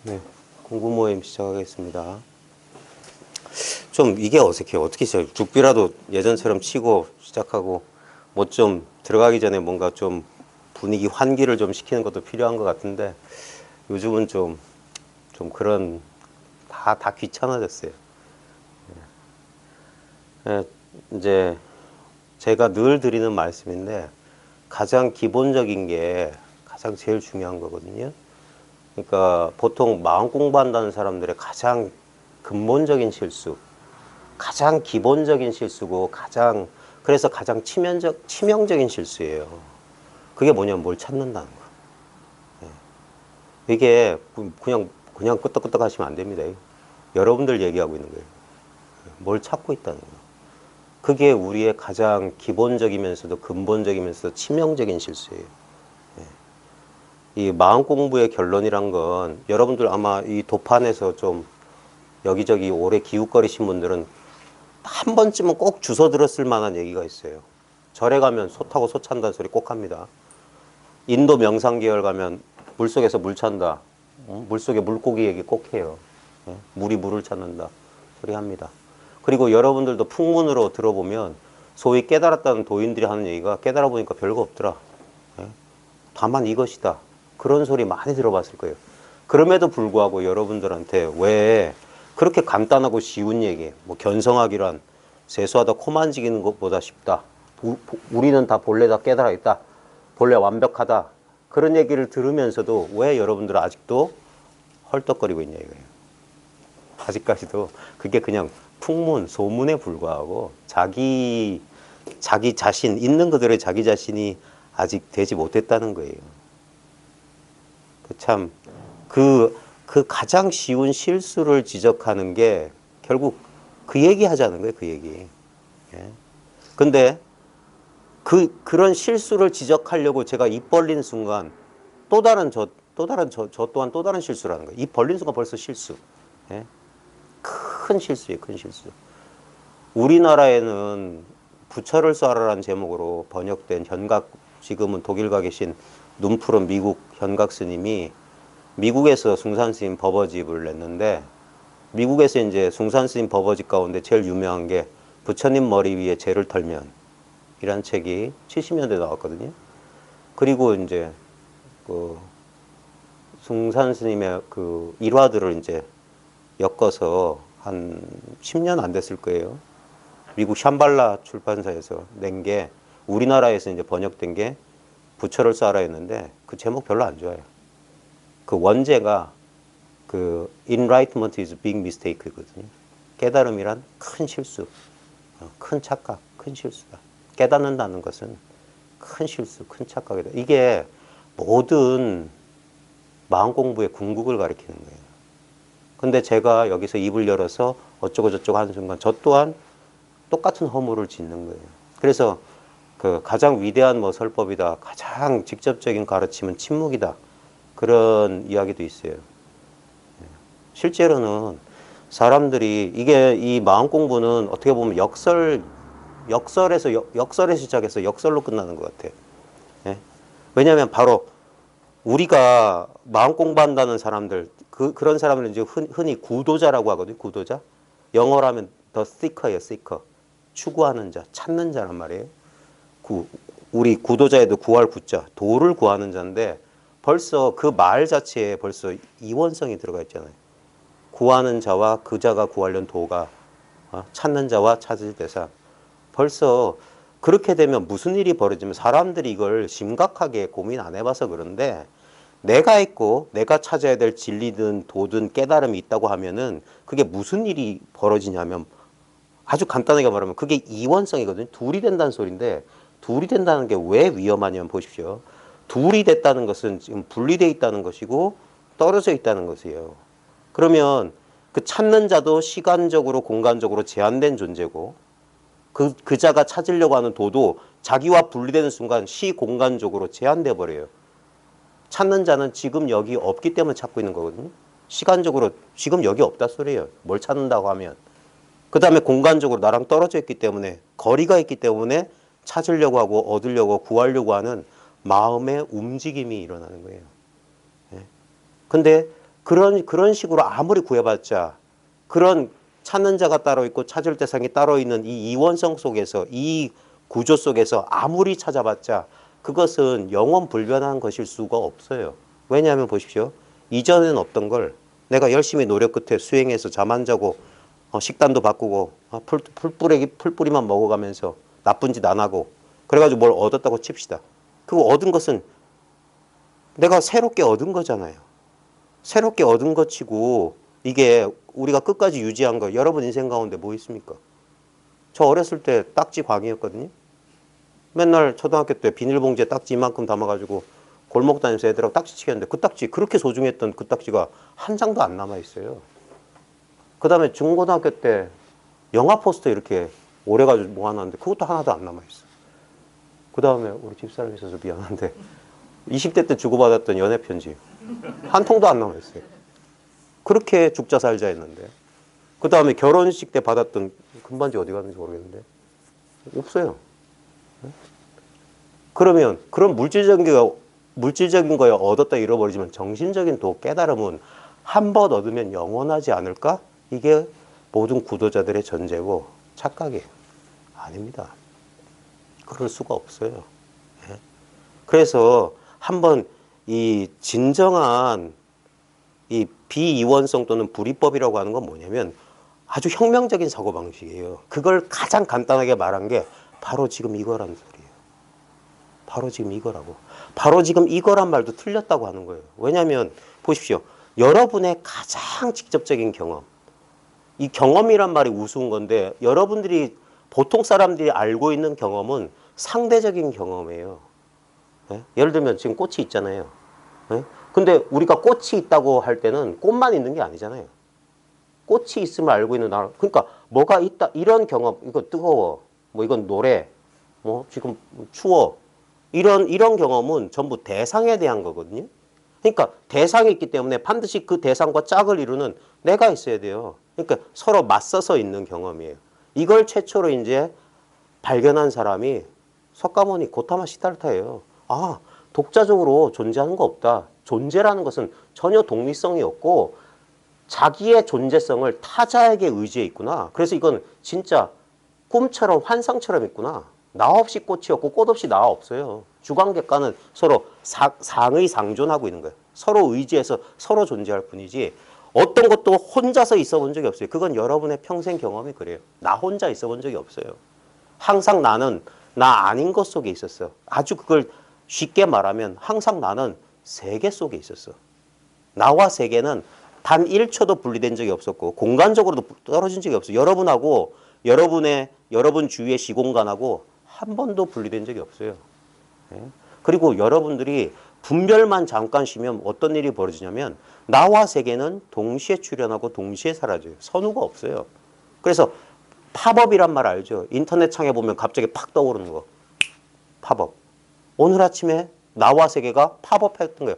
네, 공부 모임 시작하겠습니다. 좀 이게 어색해요. 어떻게 시작? 죽비라도 예전처럼 치고 시작하고 뭐 좀 들어가기 전에 뭔가 좀 분위기 환기를 좀 시키는 것도 필요한 것 같은데 요즘은 좀 그런 다 귀찮아졌어요. 예, 이제 제가 늘 드리는 말씀인데 가장 기본적인 게 가장 제일 중요한 거거든요. 그러니까 보통 마음 공부한다는 사람들의 가장 근본적인 실수, 가장 기본적인 실수고 그래서 가장 치명적인 실수예요. 그게 뭐냐면 뭘 찾는다는 거. 이게 그냥 끄떡끄떡 하시면 안 됩니다. 여러분들 얘기하고 있는 거예요. 뭘 찾고 있다는 거. 그게 우리의 가장 기본적이면서도 근본적이면서도 치명적인 실수예요. 이 마음 공부의 결론이란 건 여러분들 아마 이 도판에서 좀 여기저기 오래 기웃거리신 분들은 한 번쯤은 꼭 주워 들었을 만한 얘기가 있어요. 절에 가면 소 타고 소 찬다는 소리 꼭 합니다. 인도 명상계열 가면 물속에서 물 찬다. 물속에 물고기 얘기 꼭 해요. 물이 물을 찾는다. 소리 합니다. 그리고 여러분들도 풍문으로 들어보면 소위 깨달았다는 도인들이 하는 얘기가 깨달아 보니까 별거 없더라. 다만 이것이다. 그런 소리 많이 들어봤을 거예요. 그럼에도 불구하고 여러분들한테 왜 그렇게 간단하고 쉬운 얘기, 뭐 견성하기란 세수하다 코 만지기는 것보다 쉽다. 우리는 다 본래 다 깨달아 있다. 본래 완벽하다. 그런 얘기를 들으면서도 왜 여러분들은 아직도 헐떡거리고 있냐 이거예요. 아직까지도 그게 그냥 풍문, 소문에 불과하고 자기 자신, 있는 그대로의 자기 자신이 아직 되지 못했다는 거예요. 참, 그 가장 쉬운 실수를 지적하는 게 결국 그 얘기 하자는 거예요, 그 얘기. 예. 근데 그런 실수를 지적하려고 제가 입 벌린 순간 저 또한 또 다른 실수라는 거예요. 입 벌린 순간 벌써 실수. 예. 큰 실수예요, 큰 실수. 우리나라에는 부처를 쏴라라는 제목으로 번역된 현각, 지금은 독일 가 계신 눈푸른 미국 현각 스님이 미국에서 숭산 스님 법어집을 냈는데 미국에서 이제 숭산 스님 법어집 가운데 제일 유명한 게 부처님 머리 위에 재를 털면 이란 책이 70년대 나왔거든요. 그리고 이제 그 숭산 스님의 그 일화들을 이제 엮어서 한 10년 안 됐을 거예요. 미국 샴발라 출판사에서 낸 게 우리나라에서 이제 번역된 게 부처를 쏴라였는데 그 제목 별로 안 좋아요. 그 원제가 그 enlightenment is big mistake거든요. 깨달음이란 큰 실수, 큰 착각, 큰 실수다. 깨닫는다는 것은 큰 실수, 큰 착각이다. 이게 모든 마음 공부의 궁극을 가리키는 거예요. 근데 제가 여기서 입을 열어서 어쩌고 저쩌고 하는 순간 저 또한 똑같은 허물을 짓는 거예요. 그래서 그 가장 위대한 뭐 설법이다. 가장 직접적인 가르침은 침묵이다. 그런 이야기도 있어요. 실제로는 사람들이 이게 이 마음 공부는 어떻게 보면 역설에서 시작해서 역설로 끝나는 것 같아요. 예? 왜냐하면 바로 우리가 마음 공부한다는 사람들 그런 사람을 이제 흔히 구도자라고 하거든요. 구도자. 영어로 하면 the seeker예요. seeker. 추구하는 자, 찾는 자란 말이에요. 우리 구도자에도 구할 구자, 도를 구하는 자인데 벌써 그 말 자체에 벌써 이원성이 들어가 있잖아요. 구하는 자와 그 자가 구하려는 도가 찾는 자와 찾을 대상. 벌써 그렇게 되면 무슨 일이 벌어지면 사람들이 이걸 심각하게 고민 안 해봐서 그런데 내가 있고 내가 찾아야 될 진리든 도든 깨달음이 있다고 하면은 그게 무슨 일이 벌어지냐면 아주 간단하게 말하면 그게 이원성이거든요. 둘이 된다는 소리인데 둘이 된다는 게 왜 위험하냐면 보십시오. 둘이 됐다는 것은 지금 분리되어 있다는 것이고 떨어져 있다는 것이에요. 그러면 그 찾는 자도 시간적으로 공간적으로 제한된 존재고 그 자가 찾으려고 하는 도도 자기와 분리되는 순간 시공간적으로 제한돼 버려요. 찾는 자는 지금 여기 없기 때문에 찾고 있는 거거든요. 시간적으로 지금 여기 없다 소리예요. 뭘 찾는다고 하면. 그 다음에 공간적으로 나랑 떨어져 있기 때문에 거리가 있기 때문에 찾으려고 하고 얻으려고 구하려고 하는 마음의 움직임이 일어나는 거예요. 근데 그런 식으로 아무리 구해봤자 그런 찾는 자가 따로 있고 찾을 대상이 따로 있는 이 이원성 속에서 이 구조 속에서 아무리 찾아봤자 그것은 영원 불변한 것일 수가 없어요. 왜냐하면 보십시오. 이전에는 없던 걸 내가 열심히 노력 끝에 수행해서 잠 안 자고 식단도 바꾸고 풀뿌리만 먹어가면서 나쁜 짓 안 하고 그래가지고 뭘 얻었다고 칩시다. 그거 얻은 것은 내가 새롭게 얻은 거잖아요. 새롭게 얻은 것 치고 이게 우리가 끝까지 유지한 거 여러분 인생 가운데 뭐 있습니까? 저 어렸을 때 딱지 광이었거든요. 맨날 초등학교 때 비닐봉지에 딱지 이만큼 담아가지고 골목 다니면서 애들하고 딱지 치겠는데 그 딱지 그렇게 소중했던 그 딱지가 한 장도 안 남아있어요. 그 다음에 중고등학교 때 영화 포스터 이렇게 오래가지고 모아놨는데 그것도 하나도 안 남아있어. 그 다음에 우리 집사람이 있어서 미안한데 20대 때 주고받았던 연애편지 한 통도 안 남아있어요. 그렇게 죽자 살자 했는데 그 다음에 결혼식 때 받았던 금반지 어디 갔는지 모르겠는데 없어요. 그러면 그런 물질적인 거에 얻었다 잃어버리지만 정신적인 또 깨달음은 한 번 얻으면 영원하지 않을까? 이게 모든 구도자들의 전제고 착각이에요. 아닙니다. 그럴 수가 없어요. 그래서 한번 이 진정한 이 비이원성 또는 불이법이라고 하는 건 뭐냐면 아주 혁명적인 사고방식이에요. 그걸 가장 간단하게 말한 게 바로 지금 이거라는 소리예요. 바로 지금 이거라고. 바로 지금 이거란 말도 틀렸다고 하는 거예요. 왜냐하면 보십시오. 여러분의 가장 직접적인 경험. 이 경험이란 말이 우스운 건데 여러분들이 보통 사람들이 알고 있는 경험은 상대적인 경험이에요. 네? 예를 들면 지금 꽃이 있잖아요. 네? 근데 우리가 꽃이 있다고 할 때는 꽃만 있는 게 아니잖아요. 꽃이 있음을 알고 있는 나라. 그러니까 뭐가 있다 이런 경험. 이거 뜨거워. 뭐 이건 노래. 뭐 지금 추워. 이런 경험은 전부 대상에 대한 거거든요. 그러니까 대상이 있기 때문에 반드시 그 대상과 짝을 이루는 내가 있어야 돼요. 그러니까 서로 맞서서 있는 경험이에요. 이걸 최초로 이제 발견한 사람이 석가모니 고타마 시달타예요. 아, 독자적으로 존재하는 거 없다. 존재라는 것은 전혀 독립성이 없고 자기의 존재성을 타자에게 의지해 있구나. 그래서 이건 진짜 꿈처럼 환상처럼 있구나. 나 없이 꽃이 없고 꽃 없이 나 없어요. 주관객과는 서로 상의상존하고 있는 거예요. 서로 의지해서 서로 존재할 뿐이지 어떤 것도 혼자서 있어 본 적이 없어요. 그건 여러분의 평생 경험이 그래요. 나 혼자 있어 본 적이 없어요. 항상 나는 나 아닌 것 속에 있었어. 아주 그걸 쉽게 말하면 항상 나는 세계 속에 있었어. 나와 세계는 단 1초도 분리된 적이 없었고 공간적으로도 떨어진 적이 없어요. 여러분하고 여러분 주위의 시공간하고 한 번도 분리된 적이 없어요. 그리고 여러분들이 분별만 잠깐 쉬면 어떤 일이 벌어지냐면 나와 세계는 동시에 출현하고 동시에 사라져요. 선후가 없어요. 그래서 팝업이란 말 알죠? 인터넷 창에 보면 갑자기 팍 떠오르는 거. 팝업. 오늘 아침에 나와 세계가 팝업했던 거예요.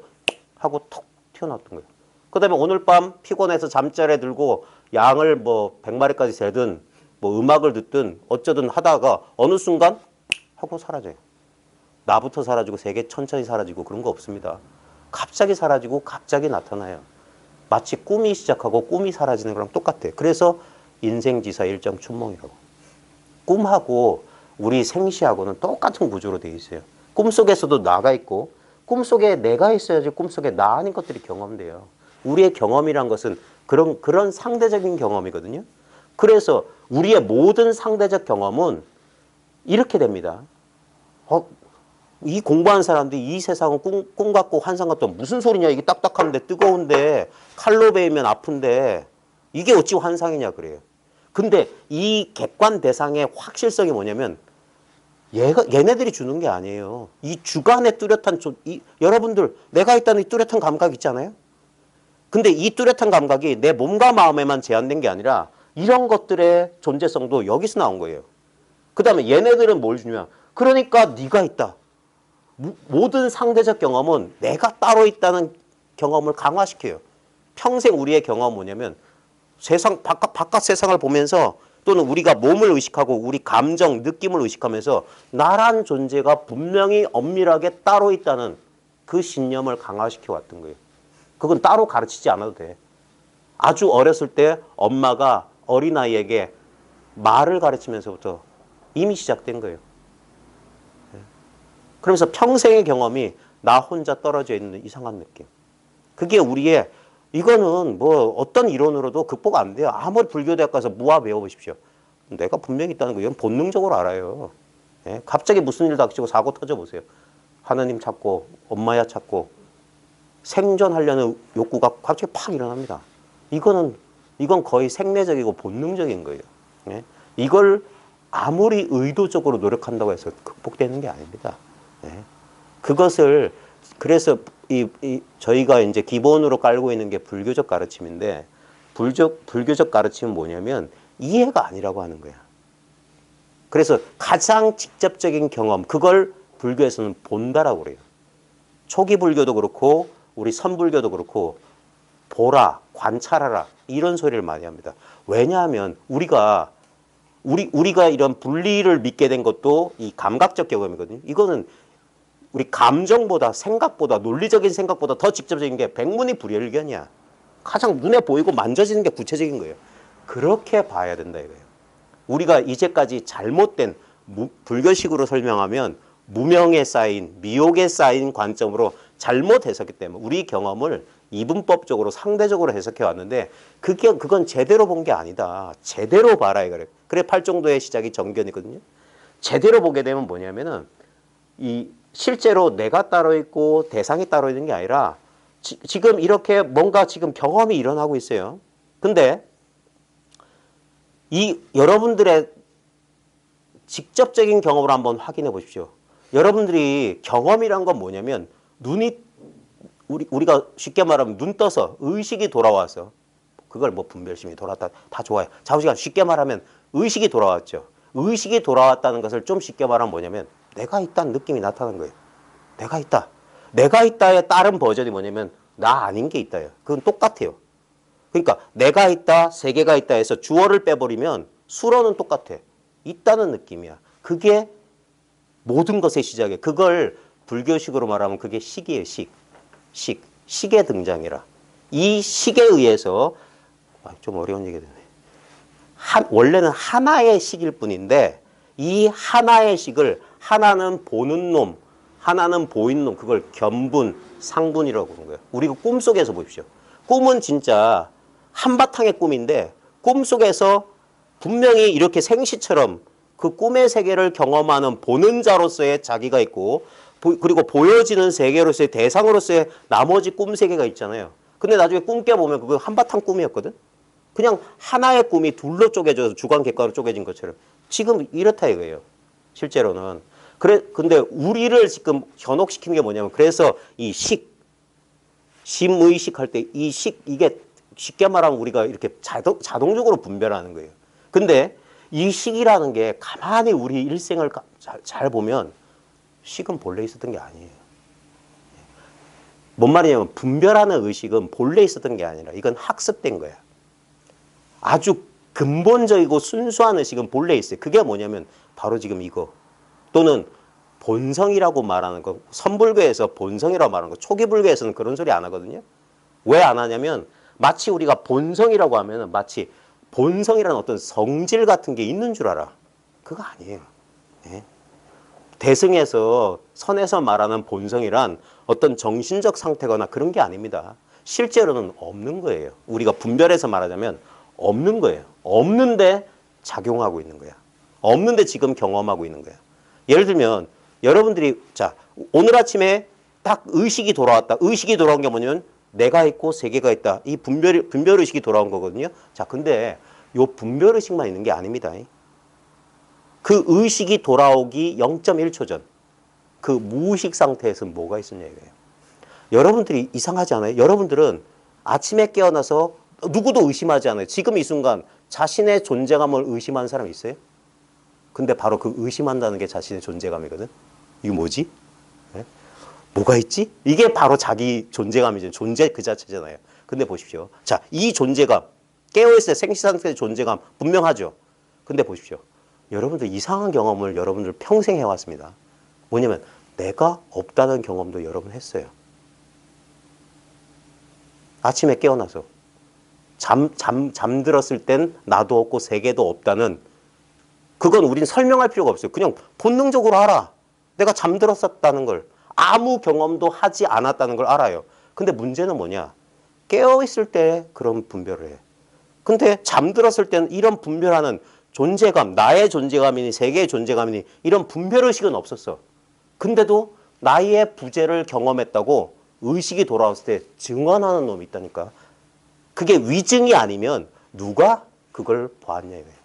하고 톡 튀어나왔던 거예요. 그 다음에 오늘 밤 피곤해서 잠자리에 들고 양을 뭐 100마리까지 세든 뭐 음악을 듣든 어쩌든 하다가 어느 순간 하고 사라져요. 나부터 사라지고 세계 천천히 사라지고 그런 거 없습니다. 갑자기 사라지고 갑자기 나타나요. 마치 꿈이 시작하고 꿈이 사라지는 거랑 똑같아요. 그래서 인생지사 일정춘몽이라고. 꿈하고 우리 생시하고는 똑같은 구조로 되어 있어요. 꿈속에서도 나가 있고 꿈속에 내가 있어야지 꿈속에 나 아닌 것들이 경험돼요. 우리의 경험이란 것은 그런 상대적인 경험이거든요. 그래서 우리의 모든 상대적 경험은 이렇게 됩니다. 이 공부하는 사람들이 이 세상은 꿈 같고 환상 같고 무슨 소리냐. 이게 딱딱한데 뜨거운데 칼로 베이면 아픈데 이게 어찌 환상이냐 그래요. 근데 이 객관 대상의 확실성이 뭐냐면 얘네들이 주는 게 아니에요. 이 주관의 뚜렷한 여러분들 내가 있다는 이 뚜렷한 감각 있잖아요. 근데 이 뚜렷한 감각이 내 몸과 마음에만 제한된 게 아니라 이런 것들의 존재성도 여기서 나온 거예요. 그 다음에 얘네들은 뭘 주냐. 그러니까 네가 있다. 모든 상대적 경험은 내가 따로 있다는 경험을 강화시켜요. 평생 우리의 경험은 뭐냐면 바깥 세상을 보면서 또는 우리가 몸을 의식하고 우리 감정, 느낌을 의식하면서 나란 존재가 분명히 엄밀하게 따로 있다는 그 신념을 강화시켜 왔던 거예요. 그건 따로 가르치지 않아도 돼. 아주 어렸을 때 엄마가 어린아이에게 말을 가르치면서부터 이미 시작된 거예요. 그러면서 평생의 경험이 나 혼자 떨어져 있는 이상한 느낌. 그게 우리의, 이거는 뭐 어떤 이론으로도 극복 안 돼요. 아무리 불교대학 가서 무아 배워보십시오. 내가 분명히 있다는 거 이건 본능적으로 알아요. 예? 갑자기 무슨 일 닥치고 사고 터져보세요. 하나님 찾고 엄마야 찾고 생존하려는 욕구가 갑자기 팍 일어납니다. 이건 거의 생리적이고 본능적인 거예요. 예? 이걸 아무리 의도적으로 노력한다고 해서 극복되는 게 아닙니다. 예? 그것을 그래서 저희가 이제 기본으로 깔고 있는 게 불교적 가르침인데 불교적 가르침은 뭐냐면 이해가 아니라고 하는 거야. 그래서 가장 직접적인 경험, 그걸 불교에서는 본다라고 그래요. 초기 불교도 그렇고 우리 선불교도 그렇고 보라, 관찰하라 이런 소리를 많이 합니다. 왜냐하면 우리가 이런 분리를 믿게 된 것도 이 감각적 경험이거든요. 이거는 우리 감정보다 생각보다 논리적인 생각보다 더 직접적인 게 백문이 불여일견이야. 가장 눈에 보이고 만져지는 게 구체적인 거예요. 그렇게 봐야 된다 이거예요. 우리가 이제까지 잘못된 불교식으로 설명하면 무명에 쌓인 미혹에 쌓인 관점으로 잘못 해석했기 때문에 우리 경험을 이분법적으로 상대적으로 해석해 왔는데 그건 제대로 본 게 아니다. 제대로 봐라 이거래. 그래 팔정도의 시작이 정견이거든요. 제대로 보게 되면 뭐냐면은 실제로 내가 따로 있고 대상이 따로 있는 게 아니라 지금 이렇게 뭔가 지금 경험이 일어나고 있어요. 근데 여러분들의 직접적인 경험을 한번 확인해 보십시오. 여러분들이 경험이란 건 뭐냐면 우리가 쉽게 말하면 눈 떠서 의식이 돌아와서 그걸 뭐 분별심이 돌아왔다 다 좋아요. 자우지간 쉽게 말하면 의식이 돌아왔죠. 의식이 돌아왔다는 것을 좀 쉽게 말하면 뭐냐면 내가 있다는 느낌이 나타난 거예요. 내가 있다. 내가 있다의 다른 버전이 뭐냐면 나 아닌 게 있다예요. 그건 똑같아요. 그러니까 내가 있다, 세계가 있다 해서 주어를 빼버리면 수로는 똑같아. 있다는 느낌이야. 그게 모든 것의 시작이에요. 그걸 불교식으로 말하면 그게 식이에요. 식의 등장이라. 이 식에 의해서 좀 어려운 얘기가 되네. 원래는 하나의 식일 뿐인데 이 하나의 식을 하나는 보는 놈, 하나는 보이는 놈, 그걸 견분, 상분이라고 부르는 거예요. 우리가 꿈속에서 보십시오. 꿈은 진짜 한바탕의 꿈인데 꿈속에서 분명히 이렇게 생시처럼 그 꿈의 세계를 경험하는 보는 자로서의 자기가 있고 그리고 보여지는 세계로서의 대상으로서의 나머지 꿈 세계가 있잖아요. 근데 나중에 꿈 깨보면 그거 한바탕 꿈이었거든. 그냥 하나의 꿈이 둘로 쪼개져서 주관 객관으로 쪼개진 것처럼 지금 이렇다 이거예요. 실제로는. 근데 우리를 지금 현혹시키는 게 뭐냐면 그래서 이 심의식 할 때 이게 쉽게 말하면 우리가 이렇게 자동적으로 분별하는 거예요. 근데 이 식이라는 게 가만히 우리 일생을 잘 보면 식은 본래 있었던 게 아니에요. 뭔 말이냐면 분별하는 의식은 본래 있었던 게 아니라 이건 학습된 거야. 아주 근본적이고 순수한 의식은 본래 있어요. 그게 뭐냐면 바로 지금 이거 또는 본성이라고 말하는 거. 선불교에서 본성이라고 말하는 거. 초기 불교에서는 그런 소리 안 하거든요. 왜 안 하냐면 마치 우리가 본성이라고 하면 마치 본성이라는 어떤 성질 같은 게 있는 줄 알아. 그거 아니에요. 네? 대승에서 선에서 말하는 본성이란 어떤 정신적 상태거나 그런 게 아닙니다. 실제로는 없는 거예요. 우리가 분별해서 말하자면 없는 거예요. 없는데 작용하고 있는 거야. 없는데 지금 경험하고 있는 거야. 예를 들면 여러분들이 오늘 아침에 딱 의식이 돌아왔다. 의식이 돌아온 게 뭐냐면 내가 있고 세계가 있다. 이 분별 의식이 돌아온 거거든요. 근데 요 분별 의식만 있는 게 아닙니다. 그 의식이 돌아오기 0.1초 전 그 무의식 상태에서는 뭐가 있었냐 이거예요. 여러분들이 이상하지 않아요? 여러분들은 아침에 깨어나서 누구도 의심하지 않아요. 지금 이 순간 자신의 존재감을 의심하는 사람이 있어요? 근데 바로 그 의심한다는 게 자신의 존재감이거든. 이게 뭐지? 네? 뭐가 있지? 이게 바로 자기 존재감이죠. 존재 그 자체잖아요. 근데 보십시오. 이 존재감, 깨어있을 때 생시 상태의 존재감 분명하죠. 근데 보십시오. 여러분들 이상한 경험을 여러분들 평생 해왔습니다. 뭐냐면 내가 없다는 경험도 여러분 했어요. 아침에 깨어나서 잠들었을 땐 나도 없고 세계도 없다는, 그건 우린 설명할 필요가 없어요. 그냥 본능적으로 알아. 내가 잠들었었다는 걸, 아무 경험도 하지 않았다는 걸 알아요. 근데 문제는 뭐냐? 깨어있을 때 그런 분별을 해. 근데 잠들었을 때는 이런 분별하는 존재감, 나의 존재감이니 세계의 존재감이니 이런 분별의식은 없었어. 근데도 나의 부재를 경험했다고 의식이 돌아왔을 때 증언하는 놈이 있다니까. 그게 위증이 아니면 누가 그걸 보았냐 이거예요.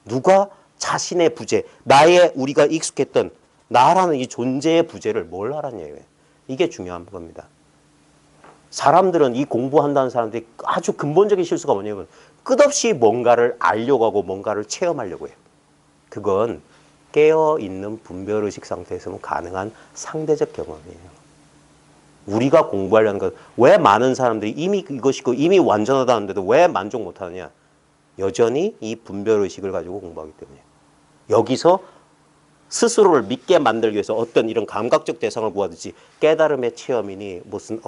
누가 자신의 부재, 나의 우리가 익숙했던 나라는 이 존재의 부재를 뭘 알았냐 이거예요. 이게 중요한 겁니다. 사람들은, 이 공부한다는 사람들이 아주 근본적인 실수가 뭐냐면 끝없이 뭔가를 알려고 하고 뭔가를 체험하려고 해요. 그건 깨어있는 분별의식 상태에서는 가능한 상대적 경험이에요. 우리가 공부하려는 건, 왜 많은 사람들이 이미 이것이고 이미 완전하다는데도 왜 만족 못하느냐? 여전히 이 분별의식을 가지고 공부하기 때문이에요. 여기서 스스로를 믿게 만들기 위해서 어떤 이런 감각적 대상을 구하듯이 깨달음의 체험이니 무슨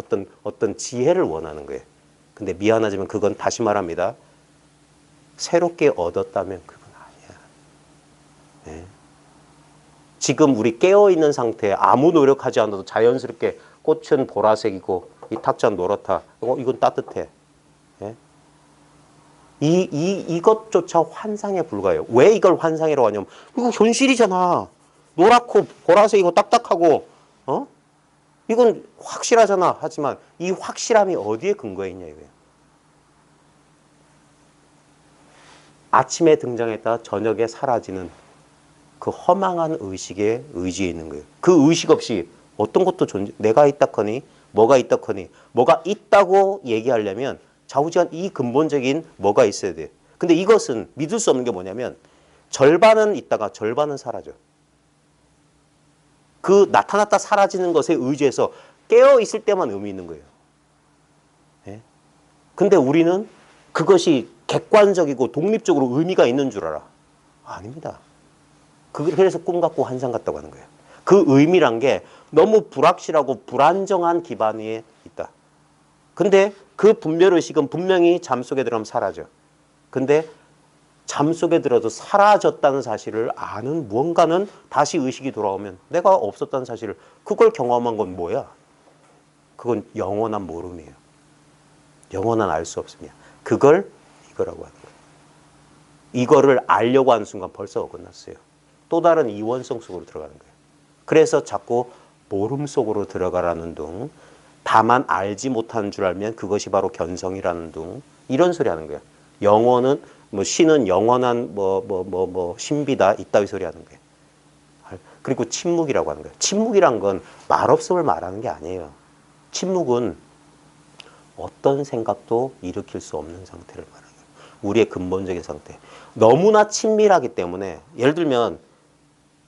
어떤 지혜를 원하는 거예요. 근데 미안하지만 그건 다시 말합니다. 새롭게 얻었다면 그건 아니야. 네. 지금 우리 깨어있는 상태에 아무 노력하지 않아도 자연스럽게 꽃은 보라색이고 이 탁자는 노랗다. 이건 따뜻해. 네? 이것조차 환상에 불과해요. 왜 이걸 환상이라고 하냐면 이거 현실이잖아. 노랗고 보라색이고 딱딱하고, 이건 확실하잖아. 하지만 이 확실함이 어디에 근거해 있냐 이거예요. 아침에 등장했다 저녁에 사라지는 그 허망한 의식에 의지해 있는 거예요. 그 의식 없이 어떤 것도 내가 있다커니 뭐가 있다커니 뭐가 있다고 얘기하려면 좌우지간 이 근본적인 뭐가 있어야 돼요. 근데 이것은 믿을 수 없는 게 뭐냐면 절반은 있다가 절반은 사라져. 그 나타났다 사라지는 것에 의지해서 깨어있을 때만 의미 있는 거예요. 네? 근데 우리는 그것이 객관적이고 독립적으로 의미가 있는 줄 알아. 아닙니다. 그래서 꿈 같고 환상 같다고 하는 거예요. 그 의미란 게 너무 불확실하고 불안정한 기반 위에 있다. 근데 그 분별의식은 분명히 잠속에 들어가면 사라져. 근데 잠속에 들어도 사라졌다는 사실을 아는 무언가는 다시 의식이 돌아오면 내가 없었다는 사실을, 그걸 경험한 건 뭐야? 그건 영원한 모름이에요. 영원한 알 수 없습니다. 그걸 이거라고 하는 거예요. 이거를 알려고 하는 순간 벌써 어긋났어요. 또 다른 이원성 속으로 들어가는 거예요. 그래서 자꾸 모름 속으로 들어가라는 둥, 다만 알지 못하는 줄 알면 그것이 바로 견성이라는 둥, 이런 소리 하는 거예요. 영혼은 신은 영원한 신비다 이따위 소리 하는 거예요. 그리고 침묵이라고 하는 거예요. 침묵이란 건 말없음을 말하는 게 아니에요. 침묵은 어떤 생각도 일으킬 수 없는 상태를 말하는 거예요. 우리의 근본적인 상태. 너무나 친밀하기 때문에, 예를 들면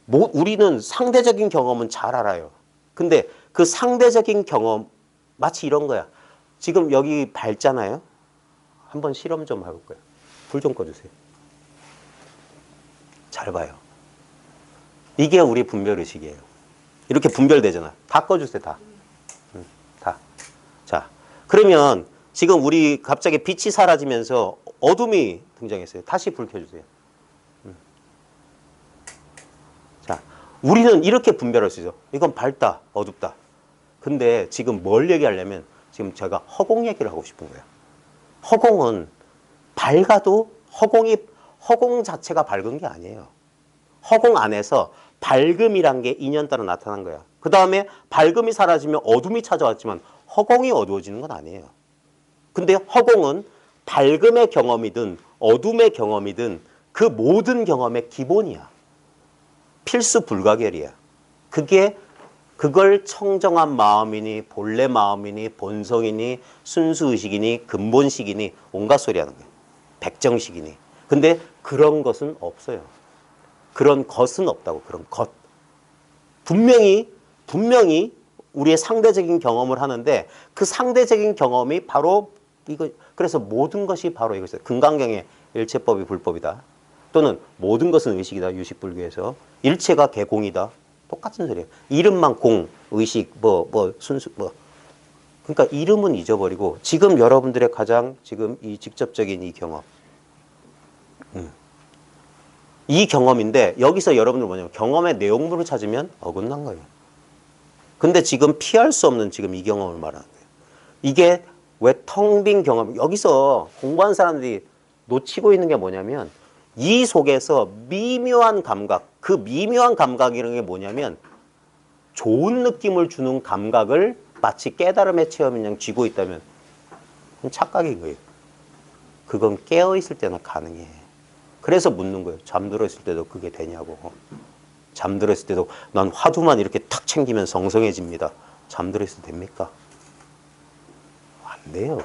우리는 상대적인 경험은 잘 알아요. 근데 그 상대적인 경험 마치 이런 거야. 지금 여기 밝잖아요. 한번 실험 좀 해볼 거예요. 불 좀 꺼주세요. 잘 봐요. 이게 우리 분별의식이에요. 이렇게 분별되잖아. 다 꺼주세요. 다. 다. 자, 그러면 지금 우리 갑자기 빛이 사라지면서 어둠이 등장했어요. 다시 불 켜주세요. 자, 우리는 이렇게 분별할 수 있어. 이건 밝다, 어둡다. 근데 지금 뭘 얘기하려면 지금 제가 허공 얘기를 하고 싶은 거예요. 허공은 밝아도 허공 자체가 밝은 게 아니에요. 허공 안에서 밝음이란 게 인연따라 나타난 거야. 그 다음에 밝음이 사라지면 어둠이 찾아왔지만 허공이 어두워지는 건 아니에요. 근데 허공은 밝음의 경험이든 어둠의 경험이든 그 모든 경험의 기본이야. 필수 불가결이야. 그걸 청정한 마음이니 본래 마음이니 본성이니 순수의식이니 근본식이니 온갖 소리 하는 거예요. 백정식이니. 근데 그런 것은 없어요. 그런 것은 없다고. 그런 것. 분명히 우리의 상대적인 경험을 하는데 그 상대적인 경험이 바로 이거. 그래서 모든 것이 바로 이것이다. 금강경의 일체법이 불법이다. 또는 모든 것은 의식이다. 유식불교에서. 일체가 개공이다. 똑같은 소리예요. 이름만 공, 의식, 순수, 그러니까 이름은 잊어버리고 지금 여러분들의 가장 지금 이 직접적인 이 경험. 이 경험인데 여기서 여러분들 뭐냐면 경험의 내용물을 찾으면 어긋난 거예요. 근데 지금 피할 수 없는 지금 이 경험을 말하는 거예요. 이게 왜 텅 빈 경험, 여기서 공부한 사람들이 놓치고 있는 게 뭐냐면 이 속에서 미묘한 감각, 그 미묘한 감각이라는 게 뭐냐면 좋은 느낌을 주는 감각을 마치 깨달음의 체험이냥 쥐고 있다면 그건 착각인 거예요. 그건 깨어있을 때나 가능해. 그래서 묻는 거예요. 잠들어 있을 때도 그게 되냐고. 잠들어 있을 때도 난 화두만 이렇게 탁 챙기면 성성해집니다. 잠들어 있어도 됩니까? 안 돼요.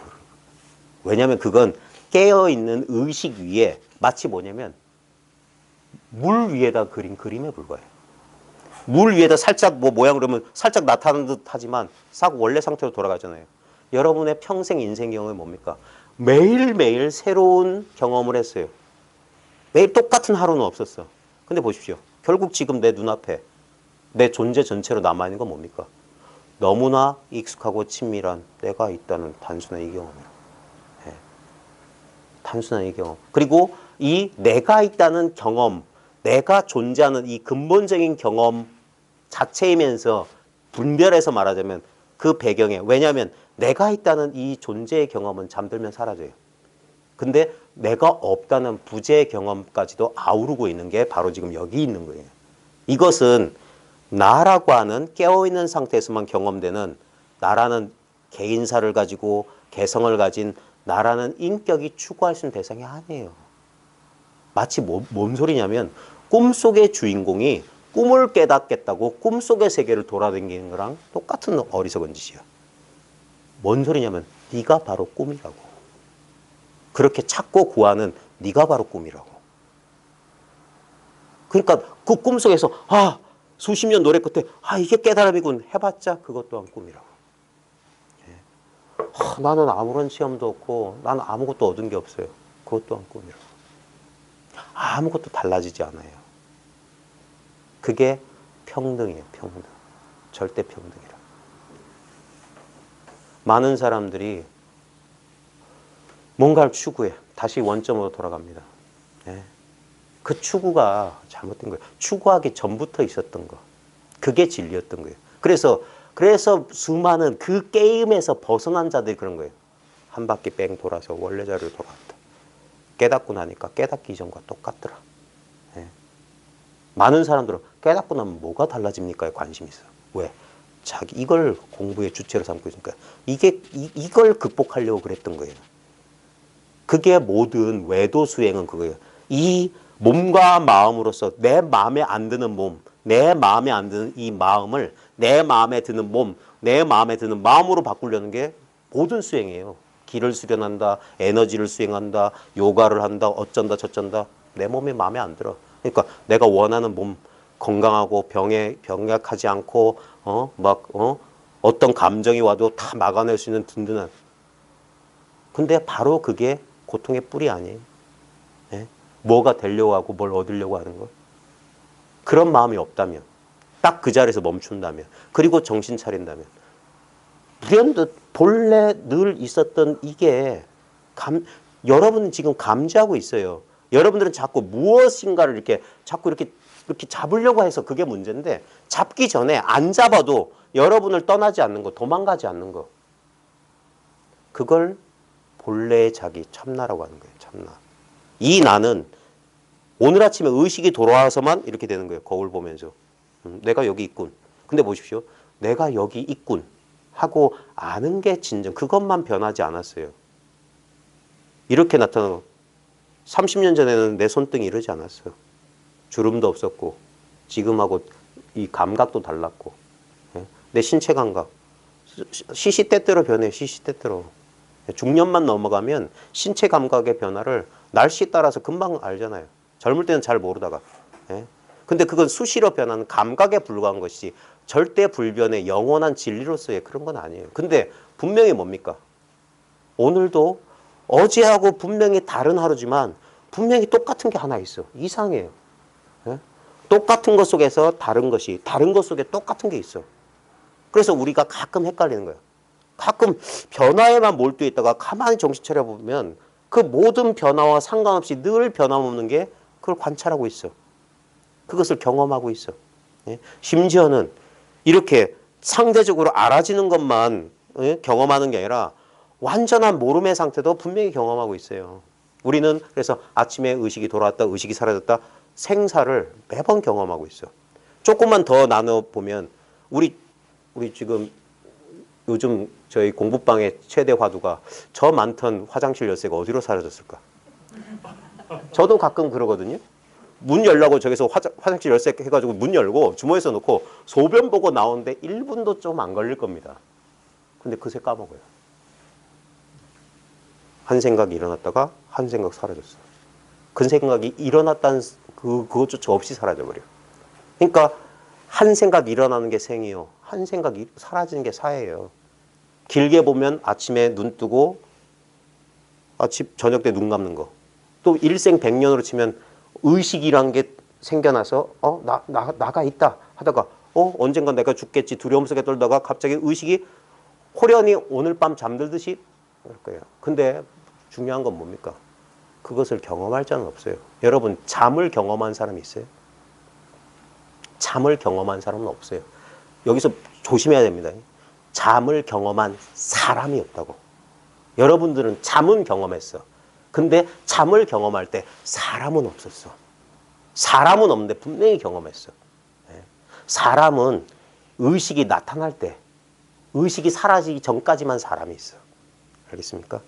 왜냐하면 그건 깨어있는 의식 위에 마치 뭐냐면 물 위에다 그린 그림에 불과해요. 물 위에다 살짝 뭐 모양 그러면 살짝 나타나는 듯 하지만 싹 원래 상태로 돌아가잖아요. 여러분의 평생 인생 경험이 뭡니까? 매일매일 새로운 경험을 했어요. 매일 똑같은 하루는 없었어. 근데 보십시오. 결국 지금 내 눈앞에 내 존재 전체로 남아있는 건 뭡니까? 너무나 익숙하고 친밀한 내가 있다는 단순한 이 경험이에요. 네. 단순한 이 경험. 그리고 이 내가 있다는 경험, 내가 존재하는 이 근본적인 경험 자체이면서 분별해서 말하자면 그 배경에, 왜냐하면 내가 있다는 이 존재의 경험은 잠들면 사라져요. 근데 내가 없다는 부재의 경험까지도 아우르고 있는 게 바로 지금 여기 있는 거예요. 이것은 나라고 하는 깨어있는 상태에서만 경험되는 나라는 개인사를 가지고 개성을 가진 나라는 인격이 추구할 수 있는 대상이 아니에요. 마치 뭔 소리냐면 꿈속의 주인공이 꿈을 깨닫겠다고 꿈속의 세계를 돌아다니는 거랑 똑같은 어리석은 짓이야. 뭔 소리냐면 네가 바로 꿈이라고. 그렇게 찾고 구하는 네가 바로 꿈이라고. 그러니까 그 꿈속에서 수십 년 노래 끝에 이게 깨달음이군 해봤자 그것 또한 꿈이라고. 나는 아무런 시험도 없고 나는 아무것도 얻은 게 없어요. 그것 또한 꿈이라고. 아무것도 달라지지 않아요. 그게 평등이에요. 평등. 절대 평등이라. 많은 사람들이 뭔가를 추구해. 다시 원점으로 돌아갑니다. 네. 그 추구가 잘못된 거예요. 추구하기 전부터 있었던 거. 그게 진리였던 거예요. 그래서 수많은 그 게임에서 벗어난 자들이 그런 거예요. 한 바퀴 뺑 돌아서 원래 자리로 돌아왔다. 깨닫고 나니까 깨닫기 이전과 똑같더라. 네. 많은 사람들은 깨닫고 나면 뭐가 달라집니까에 관심이 있어요. 왜? 자기 이걸 공부의 주체로 삼고 있으니까 이걸 극복하려고 그랬던 거예요. 그게 모든 외도 수행은 그거예요. 이 몸과 마음으로서 내 마음에 안 드는 몸, 내 마음에 안 드는 이 마음을 내 마음에 드는 몸, 내 마음에 드는 마음으로 바꾸려는 게 모든 수행이에요. 기를 수련한다, 에너지를 수행한다, 요가를 한다, 어쩐다 저쩐다. 내 몸이 마음에 안 들어. 그러니까 내가 원하는 몸, 건강하고 병약하지 않고 어떤 감정이 와도 다 막아낼 수 있는 든든한. 근데 바로 그게 고통의 뿌리 아니에요. 네? 뭐가 되려고 하고 뭘 얻으려고 하는 거. 그런 마음이 없다면, 딱 그 자리에서 멈춘다면, 그리고 정신 차린다면, 불현듯 본래 늘 있었던 이게 여러분은 지금 감지하고 있어요. 여러분들은 자꾸 무엇인가를 이렇게 잡으려고 해서 그게 문제인데, 잡기 전에 안 잡아도 여러분을 떠나지 않는 거, 도망가지 않는 거. 그걸 본래의 자기, 참나라고 하는 거예요. 참나. 이 나는 오늘 아침에 의식이 돌아와서만 이렇게 되는 거예요. 거울 보면서. 내가 여기 있군. 근데 보십시오. 내가 여기 있군 하고 아는 게 진정. 그것만 변하지 않았어요. 이렇게 나타나고 30년 전에는 내 손등이 이러지 않았어요. 주름도 없었고 지금하고 이 감각도 달랐고 내 신체 감각 시시때때로 변해요. 시시때때로. 중년만 넘어가면 신체 감각의 변화를 날씨 따라서 금방 알잖아요. 젊을 때는 잘 모르다가. 근데 그건 수시로 변하는 감각에 불과한 것이지 절대 불변의 영원한 진리로서의 그런 건 아니에요. 근데 분명히 뭡니까? 오늘도 어제하고 분명히 다른 하루지만 분명히 똑같은 게 하나 있어. 이상해요. 똑같은 것 속에서 다른 것이, 다른 것 속에 똑같은 게 있어. 그래서 우리가 가끔 헷갈리는 거예요. 가끔 변화에만 몰두해 있다가 가만히 정신 차려보면 그 모든 변화와 상관없이 늘 변함없는 게 그걸 관찰하고 있어. 그것을 경험하고 있어. 예? 심지어는 이렇게 상대적으로 알아지는 것만 경험하는 게 아니라 완전한 모름의 상태도 분명히 경험하고 있어요. 우리는 그래서 아침에 의식이 돌아왔다, 의식이 사라졌다, 생사를 매번 경험하고 있어. 조금만 더 나눠보면 우리 지금 요즘 저희 공부방의 최대 화두가 저 많던 화장실 열쇠가 어디로 사라졌을까? 저도 가끔 그러거든요. 문 열라고 저기서 화장실 열쇠 해가지고 문 열고 주머니에서 놓고 소변 보고 나오는데 1분도 좀 안 걸릴 겁니다. 근데 그새 까먹어요. 한 생각이 일어났다가 한 생각 사라졌어. 그 생각이 일어났다는 그것조차 없이 사라져버려. 그러니까 한 생각 일어나는 게 생이요. 한 생각이 사라지는 게 사예요. 길게 보면 아침에 눈 뜨고 저녁 때 눈 감는 거. 또 일생백년으로 치면 의식이란 게 생겨나서 나가 있다 하다가 언젠간 내가 죽겠지 두려움 속에 떨다가 갑자기 의식이 호련히 오늘 밤 잠들듯이 그럴 거예요. 근데 중요한 건 뭡니까? 그것을 경험할 자는 없어요. 여러분 잠을 경험한 사람이 있어요? 잠을 경험한 사람은 없어요. 여기서 조심해야 됩니다. 잠을 경험한 사람이 없다고. 여러분들은 잠은 경험했어. 근데 잠을 경험할 때 사람은 없었어. 사람은 없는데 분명히 경험했어. 사람은 의식이 나타날 때, 의식이 사라지기 전까지만 사람이 있어. 알겠습니까?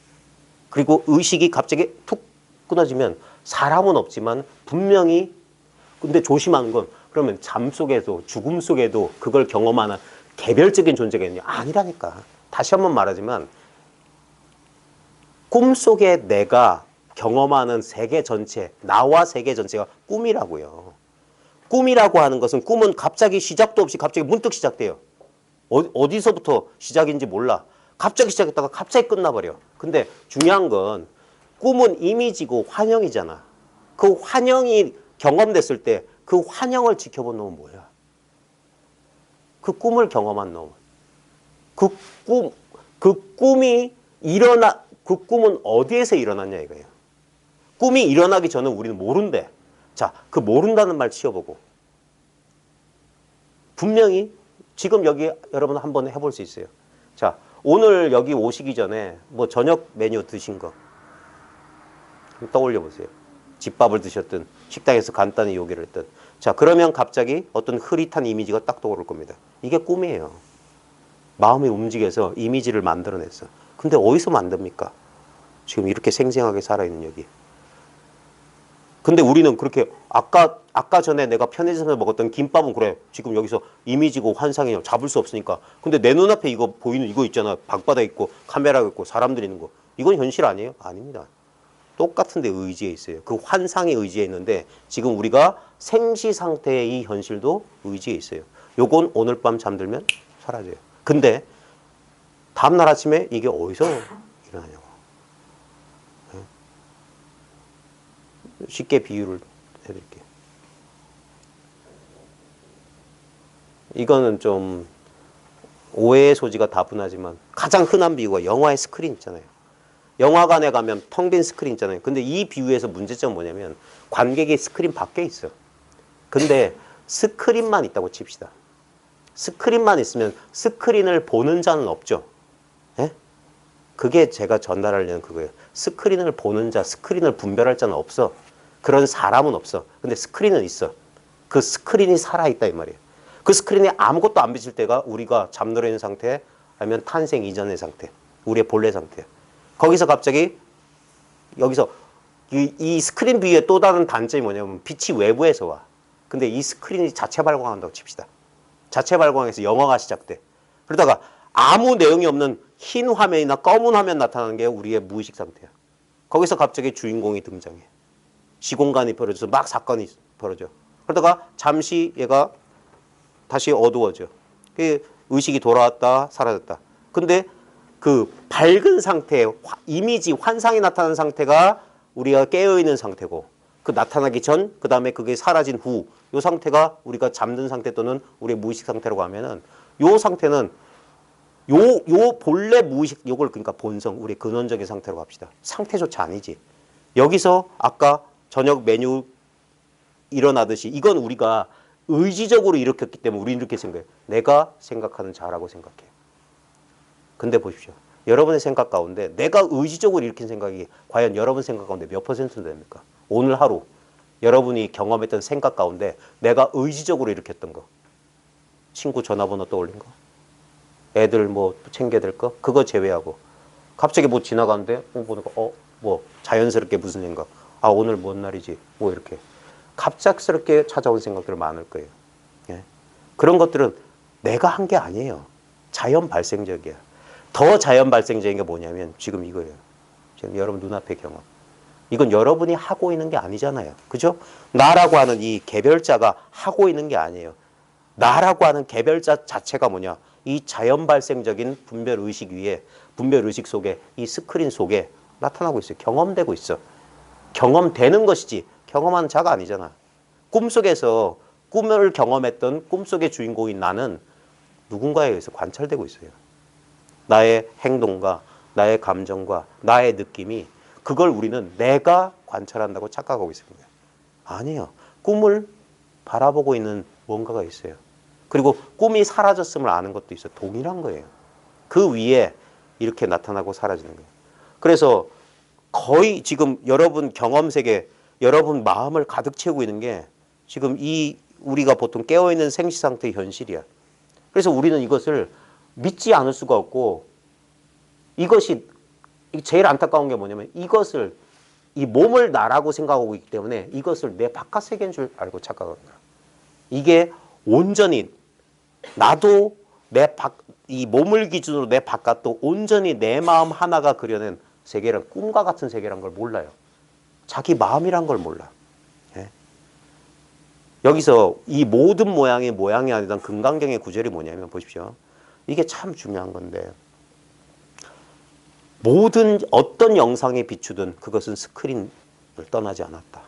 그리고 의식이 갑자기 툭 끊어지면 사람은 없지만 분명히, 근데 조심하는 건 그러면 잠 속에도 죽음 속에도 그걸 경험하는 개별적인 존재가 있느냐? 아니라니까. 다시 한번 말하지만 꿈속에 내가 경험하는 세계 전체, 나와 세계 전체가 꿈이라고요. 꿈이라고 하는 것은 꿈은 갑자기 시작도 없이 갑자기 문득 시작돼요. 어디서부터 시작인지 몰라. 갑자기 시작했다가 갑자기 끝나버려. 근데 중요한 건 꿈은 이미지고 환영이잖아. 그 환영이 경험됐을 때 그 환영을 지켜본 놈은 뭐야? 그 꿈을 경험한 놈은. 그 꿈이 그 꿈은 어디에서 일어났냐 이거예요. 꿈이 일어나기 전에 우리는 모른대. 자, 그 모른다는 말 치워보고. 분명히 지금 여기 여러분 한번 해볼 수 있어요. 자, 오늘 여기 오시기 전에 뭐 저녁 메뉴 드신 거 떠올려 보세요. 집밥을 드셨든 식당에서 간단히 요기를 했든. 자, 그러면 갑자기 어떤 흐릿한 이미지가 딱 떠오를 겁니다. 이게 꿈이에요. 마음이 움직여서 이미지를 만들어냈어. 근데 어디서 만듭니까? 지금 이렇게 생생하게 살아있는 여기. 근데 우리는 그렇게 아까 전에 내가 편의점에서 먹었던 김밥은 그래. 지금 여기서 이미지고 환상이냐 잡을 수 없으니까. 근데 내 눈앞에 이거 보이는 이거 있잖아. 방바닥 있고 카메라 있고 사람들 있는 거. 이건 현실 아니에요? 아닙니다. 똑같은 데 의지에 있어요. 그 환상에 의지해 있는데 지금 우리가 생시 상태의 이 현실도 의지해 있어요. 요건 오늘 밤 잠들면 사라져요. 근데 다음날 아침에 이게 어디서 일어나냐고. 쉽게 비유를 해드릴게요. 이거는 좀 오해의 소지가 다분하지만 가장 흔한 비유가 영화의 스크린 있잖아요. 영화관에 가면 텅 빈 스크린 있잖아요. 근데 이 비유에서 문제점은 뭐냐면 관객이 스크린 밖에 있어. 근데 스크린만 있다고 칩시다. 스크린만 있으면 스크린을 보는 자는 없죠. 예? 그게 제가 전달하려는 그거예요. 스크린을 보는 자, 스크린을 분별할 자는 없어. 그런 사람은 없어. 근데 스크린은 있어. 그 스크린이 살아있다 이 말이에요. 그 스크린에 아무것도 안 비칠 때가 우리가 잠들어 있는 상태 아니면 탄생 이전의 상태. 우리의 본래 상태. 거기서 갑자기 여기서 이 스크린 비유의 또 다른 단점이 뭐냐면 빛이 외부에서 와. 근데 이 스크린이 자체 발광한다고 칩시다. 자체 발광해서 영화가 시작돼. 그러다가 아무 내용이 없는 흰 화면이나 검은 화면 나타나는 게 우리의 무의식 상태야. 거기서 갑자기 주인공이 등장해. 시공간이 벌어져서 막 사건이 벌어져. 그러다가 잠시 얘가 다시 어두워져. 의식이 돌아왔다 사라졌다. 근데 그 밝은 상태, 이미지, 환상이 나타나는 상태가 우리가 깨어있는 상태고 그 나타나기 전, 그 다음에 그게 사라진 후, 이 상태가 우리가 잠든 상태 또는 우리의 무의식 상태라고 하면은 이 상태는 요 본래 무의식, 요걸 그러니까 본성, 우리 근원적인 상태로 갑시다. 상태조차 아니지. 여기서 아까 저녁 메뉴 일어나듯이 이건 우리가 의지적으로 일으켰기 때문에 우리는 이렇게 생각해요. 내가 생각하는 자라고 생각해요. 근데 보십시오. 여러분의 생각 가운데 내가 의지적으로 일으킨 생각이 과연 여러분 생각 가운데 몇 퍼센트 됩니까? 오늘 하루 여러분이 경험했던 생각 가운데 내가 의지적으로 일으켰던 거. 친구 전화번호 떠올린 거. 애들 뭐 챙겨야 될 거. 그거 제외하고. 갑자기 뭐 지나가는데 보니까 뭐 자연스럽게 무슨 생각. 아 오늘 뭔 날이지. 뭐 이렇게. 갑작스럽게 찾아온 생각들 많을 거예요. 예? 그런 것들은 내가 한 게 아니에요. 자연 발생적이야. 더 자연 발생적인 게 뭐냐면 지금 이거예요. 지금 여러분 눈앞의 경험. 이건 여러분이 하고 있는 게 아니잖아요. 그죠? 나라고 하는 이 개별자가 하고 있는 게 아니에요. 나라고 하는 개별자 자체가 뭐냐? 이 자연 발생적인 분별의식 위에, 분별의식 속에, 이 스크린 속에 나타나고 있어요. 경험되고 있어. 경험되는 것이지 경험하는 자가 아니잖아. 꿈속에서 꿈을 경험했던 꿈속의 주인공인 나는 누군가에 의해서 관찰되고 있어요. 나의 행동과 나의 감정과 나의 느낌이 그걸 우리는 내가 관찰한다고 착각하고 있습니다. 아니에요. 꿈을 바라보고 있는 뭔가가 있어요. 그리고 꿈이 사라졌음을 아는 것도 있어요. 동일한 거예요. 그 위에 이렇게 나타나고 사라지는 거예요. 그래서 거의 지금 여러분 경험 세계, 여러분 마음을 가득 채우고 있는 게 지금 이 우리가 보통 깨어있는 생시 상태의 현실이야. 그래서 우리는 이것을 믿지 않을 수가 없고 이것이 제일 안타까운 게 뭐냐면 이것을 이 몸을 나라고 생각하고 있기 때문에 이것을 내 바깥 세계인 줄 알고 착각하는 거야. 이게 온전히 나도 이 몸을 기준으로 내 바깥도 온전히 내 마음 하나가 그려낸 세계란 꿈과 같은 세계란 걸 몰라요. 자기 마음이란 걸 몰라. 예? 여기서 이 모든 모양이 아니던 금강경의 구절이 뭐냐면 보십시오. 이게 참 중요한 건데 모든 어떤 영상에 비추든 그것은 스크린을 떠나지 않았다.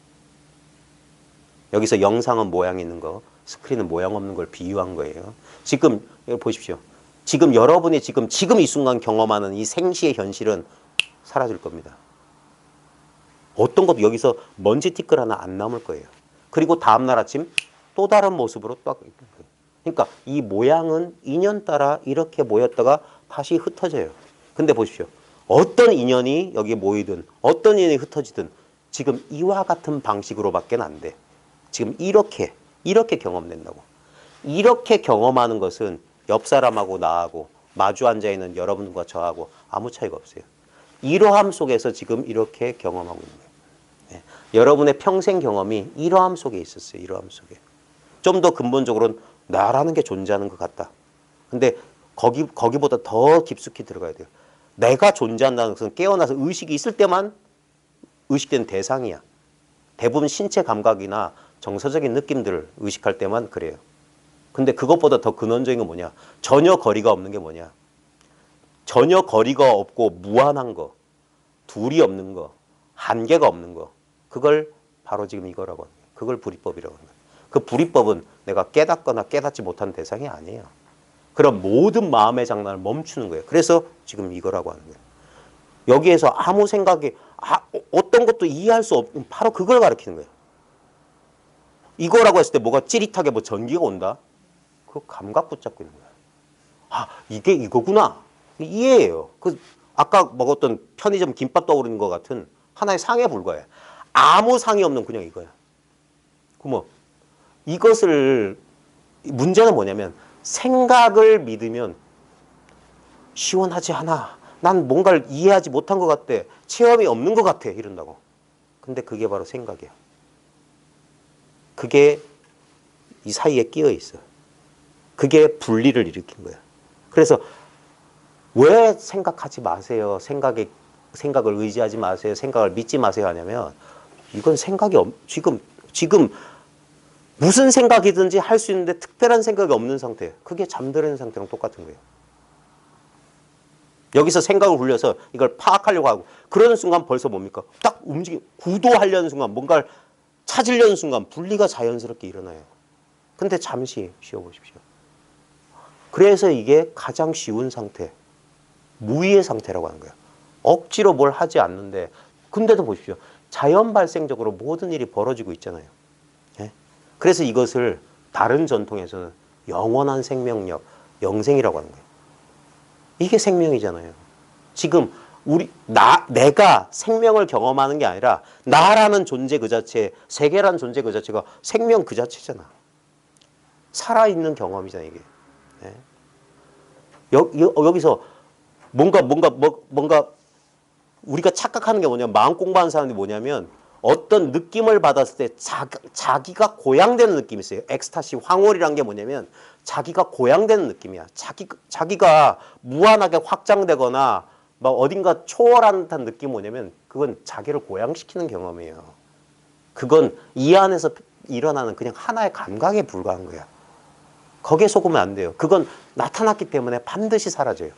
여기서 영상은 모양 있는 거, 스크린은 모양 없는 걸 비유한 거예요. 지금 여기 보십시오. 지금 여러분이 지금 이 순간 경험하는 이 생시의 현실은 사라질 겁니다. 어떤 것도 여기서 먼지 티끌 하나 안 남을 거예요. 그리고 다음날 아침 또 다른 모습으로 또 그러니까 이 모양은 인연 따라 이렇게 모였다가 다시 흩어져요. 근데 보십시오. 어떤 인연이 여기에 모이든 어떤 인연이 흩어지든 지금 이와 같은 방식으로밖에 안 돼. 지금 이렇게 경험된다고. 이렇게 경험하는 것은 옆 사람하고 나하고 마주 앉아있는 여러분과 저하고 아무 차이가 없어요. 이러함 속에서 지금 이렇게 경험하고 있는 거예요. 네. 여러분의 평생 경험이 이러함 속에 있었어요. 이러함 속에. 좀 더 근본적으로는 나라는 게 존재하는 것 같다. 근데 거기보다 더 깊숙이 들어가야 돼요. 내가 존재한다는 것은 깨어나서 의식이 있을 때만 의식된 대상이야. 대부분 신체 감각이나 정서적인 느낌들을 의식할 때만 그래요. 근데 그것보다 더 근원적인 건 뭐냐? 전혀 거리가 없는 게 뭐냐? 전혀 거리가 없고 무한한 거, 둘이 없는 거, 한계가 없는 거. 그걸 바로 지금 이거라고 합니다. 그걸 불이법이라고 합니다. 그 불이법은 내가 깨닫거나 깨닫지 못한 대상이 아니에요. 그럼 모든 마음의 장난을 멈추는 거예요. 그래서 지금 이거라고 하는 거예요. 여기에서 아무 생각이 어떤 것도 이해할 수 없는 바로 그걸 가리키는 거예요. 이거라고 했을 때 뭐가 찌릿하게 뭐 전기가 온다? 그 감각 붙잡고 있는 거예요. 아, 이게 이거구나. 이해해요. 그 아까 먹었던 편의점 김밥 떠오르는 것 같은 하나의 상에 불과해. 아무 상이 없는 그냥 이거야. 그럼 이것을 문제는 뭐냐면 생각을 믿으면 시원하지 않아. 난 뭔가를 이해하지 못한 것 같아. 체험이 없는 것 같아. 이런다고. 근데 그게 바로 생각이야. 그게 이 사이에 끼어 있어. 그게 분리를 일으킨 거야. 그래서 왜 생각하지 마세요. 생각을 의지하지 마세요. 생각을 믿지 마세요 하냐면 이건 생각이 지금 무슨 생각이든지 할 수 있는데 특별한 생각이 없는 상태예요. 그게 잠들은 상태랑 똑같은 거예요. 여기서 생각을 굴려서 이걸 파악하려고 하고 그러는 순간 벌써 뭡니까? 딱 구도하려는 순간 뭔가를 찾으려는 순간 분리가 자연스럽게 일어나요. 근데 잠시 쉬어보십시오. 그래서 이게 가장 쉬운 상태. 무의의 상태라고 하는 거예요. 억지로 뭘 하지 않는데, 근데도 보십시오. 자연 발생적으로 모든 일이 벌어지고 있잖아요. 예? 그래서 이것을 다른 전통에서는 영원한 생명력, 영생이라고 하는 거예요. 이게 생명이잖아요. 지금 내가 생명을 경험하는 게 아니라 나라는 존재 그 자체, 세계라는 존재 그 자체가 생명 그 자체잖아. 살아있는 경험이잖아, 이게. 예? 여기서 뭔가 우리가 착각하는 게 뭐냐면, 마음 공부하는 사람들이 뭐냐면 어떤 느낌을 받았을 때 자기가 고양되는 느낌이 있어요. 엑스타시, 황홀이란 게 뭐냐면 자기가 고양되는 느낌이야. 자기가 무한하게 확장되거나 막 어딘가 초월한 듯한 느낌이 뭐냐면 그건 자기를 고양시키는 경험이에요. 그건 이 안에서 일어나는 그냥 하나의 감각에 불과한 거야. 거기에 속으면 안 돼요. 그건 나타났기 때문에 반드시 사라져요.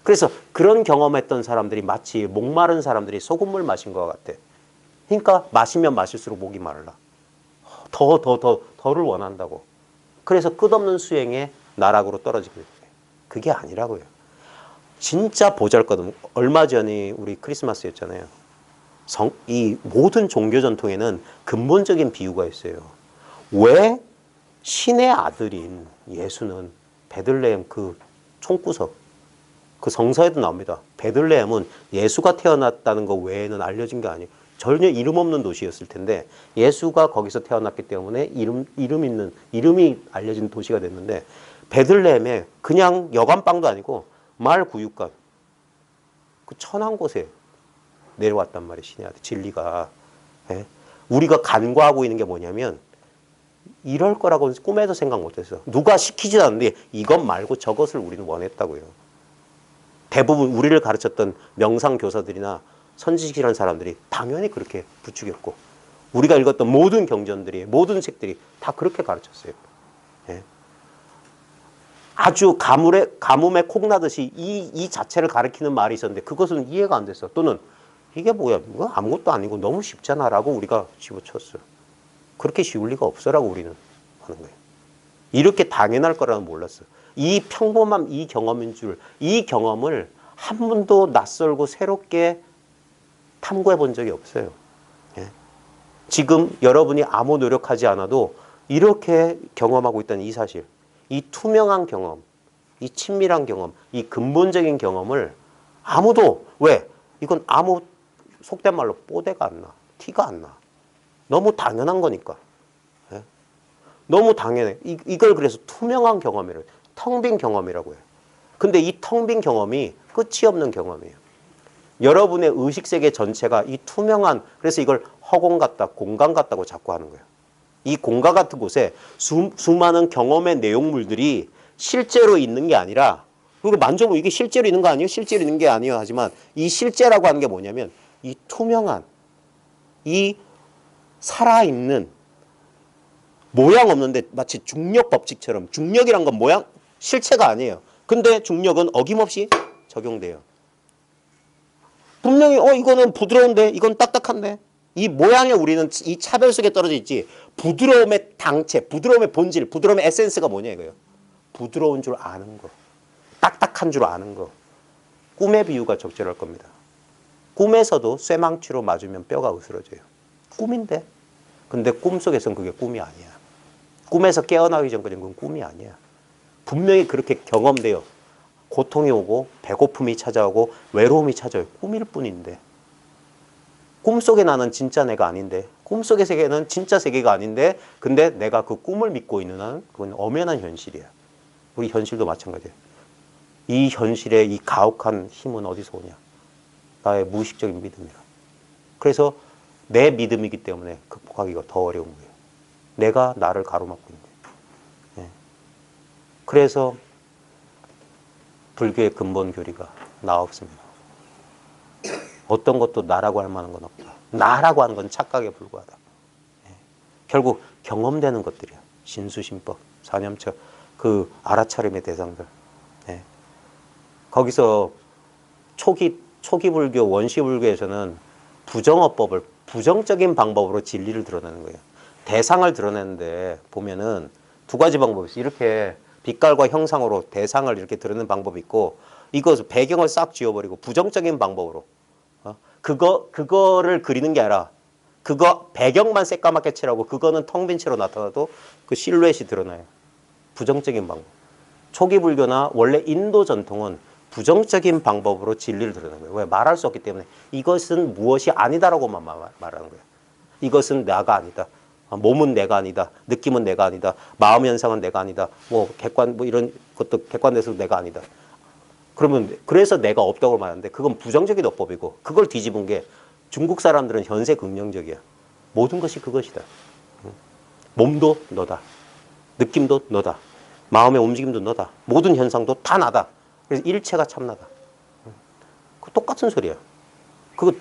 그래서 그런 경험했던 사람들이 마치 목마른 사람들이 소금물 마신 것 같아. 그러니까 마시면 마실수록 목이 말라. 더를 원한다고. 그래서 끝없는 수행의 나락으로 떨어지게 돼요. 그게 아니라고요. 진짜 보잘것없는, 얼마 전에 우리 크리스마스였잖아요. 이 모든 종교 전통에는 근본적인 비유가 있어요. 왜 신의 아들인 예수는 베들레헴 그 총구석, 그 성서에도 나옵니다. 베들레헴은 예수가 태어났다는 것 외에는 알려진 게 아니에요. 전혀 이름 없는 도시였을 텐데 예수가 거기서 태어났기 때문에 이름이 알려진 도시가 됐는데, 베들레헴에 그냥 여관방도 아니고 마을 구육관, 그 천한 곳에 내려왔단 말이에요. 신의 아들 진리가. 예? 우리가 간과하고 있는 게 뭐냐면 이럴 거라고는 꿈에도 생각 못했어. 누가 시키지 않는데 이것 말고 저것을 우리는 원했다고요. 대부분 우리를 가르쳤던 명상교사들이나 선지식이라는 사람들이 당연히 그렇게 부추겼고, 우리가 읽었던 모든 경전들이, 모든 책들이 다 그렇게 가르쳤어요. 예. 아주 가뭄에 콩 나듯이 이 자체를 가리키는 말이 있었는데 그것은 이해가 안 됐어. 또는 이게 뭐야, 이거 아무것도 아니고 너무 쉽잖아 라고 우리가 집어쳤어요. 그렇게 쉬울 리가 없어라고 우리는 하는 거예요. 이렇게 당연할 거라는 몰랐어요. 이 평범한 이 경험인 줄, 이 경험을 한 번도 낯설고 새롭게 탐구해 본 적이 없어요. 예. 지금 여러분이 아무 노력하지 않아도 이렇게 경험하고 있다는 이 사실, 이 투명한 경험, 이 친밀한 경험, 이 근본적인 경험을 아무도, 왜? 이건 속된 말로 뽀대가 안 나. 티가 안 나. 너무 당연한 거니까. 예? 너무 당연해. 이걸 그래서 투명한 경험이래요. 텅 빈 경험이라고 해요. 근데 이 텅 빈 경험이 끝이 없는 경험이에요. 여러분의 의식세계 전체가 이 투명한, 그래서 이걸 허공 같다, 공간 같다고 자꾸 하는 거예요. 이 공간 같은 곳에 수많은 경험의 내용물들이 실제로 있는 게 아니라, 그리고 만져보면 이게 실제로 있는 거 아니에요? 실제로 있는 게 아니에요. 하지만 이 실제라고 하는 게 뭐냐면 이 투명한, 이 살아있는, 모양 없는데 마치 중력 법칙처럼, 중력이란 건 모양, 실체가 아니에요. 근데 중력은 어김없이 적용돼요. 분명히 이거는 부드러운데 이건 딱딱한데, 이 모양에 우리는 이 차별 속에 떨어져 있지, 부드러움의 당체, 부드러움의 본질, 부드러움의 에센스가 뭐냐 이거예요. 부드러운 줄 아는 거, 딱딱한 줄 아는 거. 꿈의 비유가 적절할 겁니다. 꿈에서도 쇠망치로 맞으면 뼈가 으스러져요. 꿈인데. 근데 꿈속에서는 그게 꿈이 아니야. 꿈에서 깨어나기 전까지는 그건 꿈이 아니야. 분명히 그렇게 경험돼요. 고통이 오고 배고픔이 찾아오고 외로움이 찾아와요. 꿈일 뿐인데. 꿈속에 나는 진짜 내가 아닌데, 꿈속의 세계는 진짜 세계가 아닌데, 근데 내가 그 꿈을 믿고 있는 한 그건 엄연한 현실이야. 우리 현실도 마찬가지예요. 이 현실의 이 가혹한 힘은 어디서 오냐? 나의 무의식적인 믿음이라. 그래서 내 믿음이기 때문에 극복하기가 더 어려운 거예요. 내가 나를 가로막고 있는 거예요. 예. 그래서 불교의 근본 교리가 나 없습니다. 어떤 것도 나라고 할 만한 건 없다. 나라고 하는 건 착각에 불과하다. 예. 결국 경험되는 것들이야. 신수신법, 사념처, 그 알아차림의 대상들. 예. 거기서 초기 불교, 원시 불교에서는 부정어법을 부정적인 방법으로 진리를 드러내는 거예요. 대상을 드러내는데 보면은 두 가지 방법이 있어요. 이렇게 빛깔과 형상으로 대상을 이렇게 드러내는 방법이 있고, 이거 배경을 싹 지워버리고 부정적인 방법으로 그거를 그리는 게 아니라 그거 배경만 새까맣게 칠하고 그거는 텅 빈 채로 나타나도 그 실루엣이 드러나요. 부정적인 방법. 초기 불교나 원래 인도 전통은 부정적인 방법으로 진리를 드러내는 거예요. 왜? 말할 수 없기 때문에 이것은 무엇이 아니다라고만 말하는 거예요. 이것은 내가 아니다. 몸은 내가 아니다. 느낌은 내가 아니다. 마음 현상은 내가 아니다. 뭐 객관 뭐 이런 것도 객관돼서 내가 아니다. 그러면 그래서 내가 없다고 말하는데 그건 부정적인 어법이고 그걸 뒤집은 게 중국 사람들은 현세 긍정적이야. 모든 것이 그것이다. 몸도 너다. 느낌도 너다. 마음의 움직임도 너다. 모든 현상도 다 나다. 그래서 일체가 참나다. 그 똑같은 소리야. 그거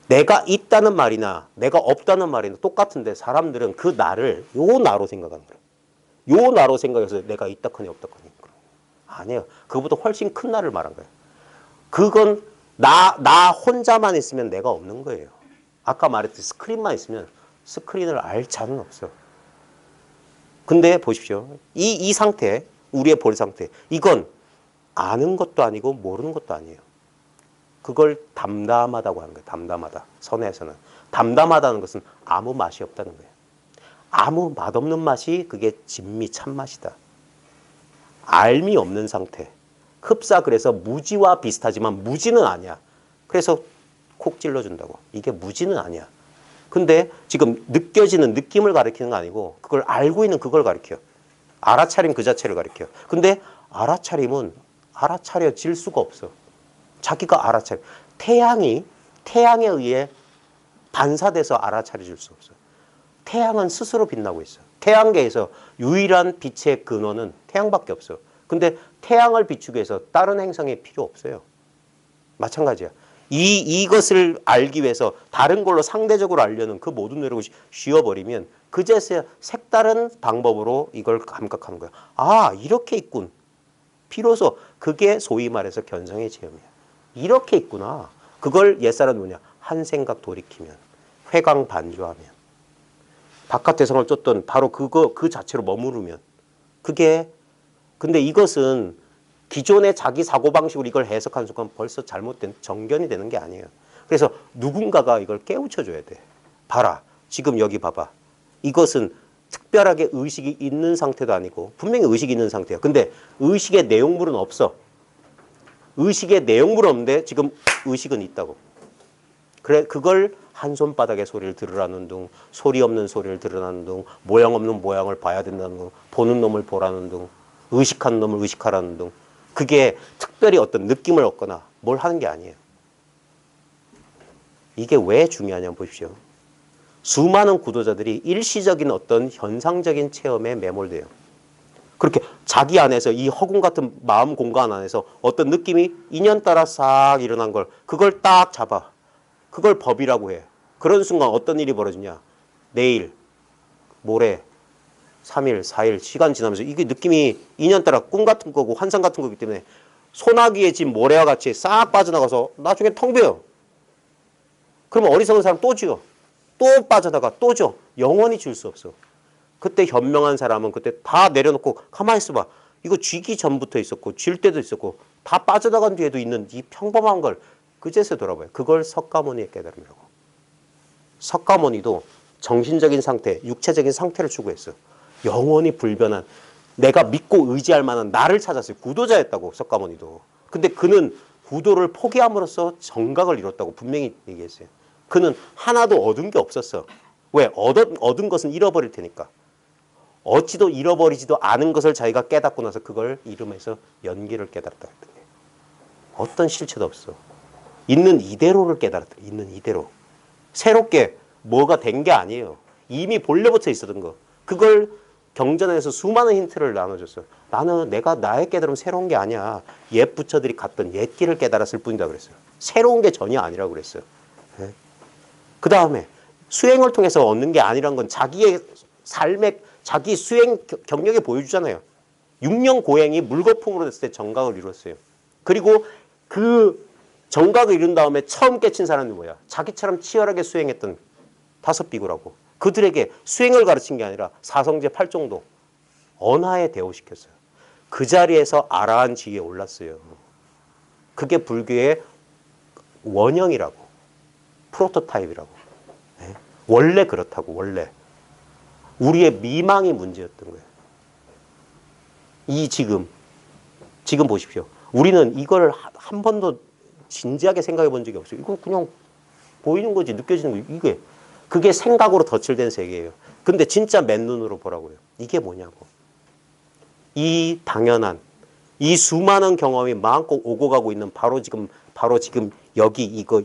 내가 있다는 말이나 내가 없다는 말이나 똑같은데 사람들은 그 나를 요 나로 생각하는 거야. 요 나로 생각해서 내가 있다커니 없다커니. 아니에요. 그거보다 훨씬 큰 나를 말한 거예요. 그건 나 혼자만 있으면 내가 없는 거예요. 아까 말했듯이 스크린만 있으면 스크린을 알 자는 없어. 근데 보십시오. 이 상태, 우리의 볼 상태, 이건 아는 것도 아니고 모르는 것도 아니에요. 그걸 담담하다고 하는 거예요. 담담하다. 선에서는. 담담하다는 것은 아무 맛이 없다는 거예요. 아무 맛없는 맛이 그게 진미 참맛이다. 알미 없는 상태. 흡사 그래서 무지와 비슷하지만 무지는 아니야. 그래서 콕 찔러준다고. 이게 무지는 아니야. 근데 지금 느껴지는 느낌을 가리키는 거 아니고 그걸 알고 있는 그걸 가리켜. 알아차림 그 자체를 가리켜. 근데 알아차림은 알아차려질 수가 없어. 자기가 알아차려. 태양에 의해 반사돼서 알아차려질 수 없어. 태양은 스스로 빛나고 있어. 태양계에서 유일한 빛의 근원은 태양밖에 없어. 근데 태양을 비추기 위해서 다른 행성이 필요 없어요. 마찬가지야. 이것을 알기 위해서 다른 걸로 상대적으로 알려는 그 모든 노력을 쉬어버리면 그제서야 색다른 방법으로 이걸 감각하는 거야. 아, 이렇게 있군. 비로소 그게 소위 말해서 견성의 체험이야. 이렇게 있구나. 그걸 옛사람은 뭐냐. 한 생각 돌이키면, 회광반조하면, 바깥 대상을 쫓던 바로 그 자체로 머무르면 그게 근데 이것은 기존의 자기 사고방식으로 이걸 해석하는 순간 벌써 잘못된 정견이 되는 게 아니에요. 그래서 누군가가 이걸 깨우쳐줘야 돼. 봐라. 지금 여기 봐봐. 이것은 특별하게 의식이 있는 상태도 아니고 분명히 의식이 있는 상태야. 근데 의식의 내용물은 없어. 의식의 내용물은 없는데 지금 의식은 있다고. 그래 그걸 한 손바닥의 소리를 들으라는 둥, 소리 없는 소리를 들으라는 둥, 모양 없는 모양을 봐야 된다는 둥, 보는 놈을 보라는 둥, 의식하는 놈을 의식하라는 둥. 그게 특별히 어떤 느낌을 얻거나 뭘 하는 게 아니에요. 이게 왜 중요하냐면 보십시오. 수많은 구도자들이 일시적인 어떤 현상적인 체험에 매몰돼요. 그렇게 자기 안에서 이 허공 같은 마음 공간 안에서 어떤 느낌이 인연따라 싹 일어난 걸 그걸 딱 잡아. 그걸 법이라고 해. 그런 순간 어떤 일이 벌어지냐. 내일, 모레, 3일, 4일 시간 지나면서 이게 느낌이 인연 따라 꿈 같은 거고 환상 같은 거기 때문에 소나기에 진 모래와 같이 싹 빠져나가서 나중에 텅 비어요. 그러면 어리석은 사람 또 지어. 또 빠져나가 또 져. 영원히 줄 수 없어. 그때 현명한 사람은 그때 다 내려놓고 가만히 있어봐. 이거 쥐기 전부터 있었고 쥘 때도 있었고 다 빠져나간 뒤에도 있는 이 평범한 걸 그제서 돌아봐요. 그걸 석가모니의 깨달음이라고. 석가모니도 정신적인 상태, 육체적인 상태를 추구했어. 영원히 불변한 내가 믿고 의지할 만한 나를 찾았어요. 구도자였다고 석가모니도. 근데 그는 구도를 포기함으로써 정각을 이뤘다고 분명히 얘기했어요. 그는 하나도 얻은 게 없었어. 왜? 얻은 것은 잃어버릴 테니까. 얻지도 잃어버리지도 않은 것을 자기가 깨닫고 나서 그걸 이름해서 연기를 깨달았다. 어떤 실체도 없어. 있는 이대로를 깨달았다. 있는 이대로. 새롭게 뭐가 된 게 아니에요. 이미 본래부터 있었던 거. 그걸 경전에서 수많은 힌트를 나눠줬어요. 나는 내가 나의 깨달음 새로운 게 아니야. 옛 부처들이 갔던 옛 길을 깨달았을 뿐이다 그랬어요. 새로운 게 전혀 아니라고 그랬어요. 네? 그 다음에 수행을 통해서 얻는 게 아니란 건 자기의 삶의 자기 수행 경력에 보여주잖아요. 6년 고행이 물거품으로 됐을 때 정각을 이뤘어요. 그리고 그 정각을 이룬 다음에 처음 깨친 사람이 뭐야? 자기처럼 치열하게 수행했던 5비구라고. 그들에게 수행을 가르친 게 아니라 사성제 8종도 언하에 대오시켰어요. 그 자리에서 아라한 지위에 올랐어요. 그게 불교의 원형이라고. 프로토타입이라고. 예? 원래 그렇다고. 원래. 우리의 미망이 문제였던 거예요. 지금 보십시오. 우리는 이걸 한 번도 진지하게 생각해 본 적이 없어요. 이거 그냥 보이는 거지, 느껴지는 거지. 그게 생각으로 덧칠된 세계예요. 근데 진짜 맨눈으로 보라고요. 이게 뭐냐고. 이 당연한, 이 수많은 경험이 마음껏 오고 가고 있는 바로 지금 여기 이거.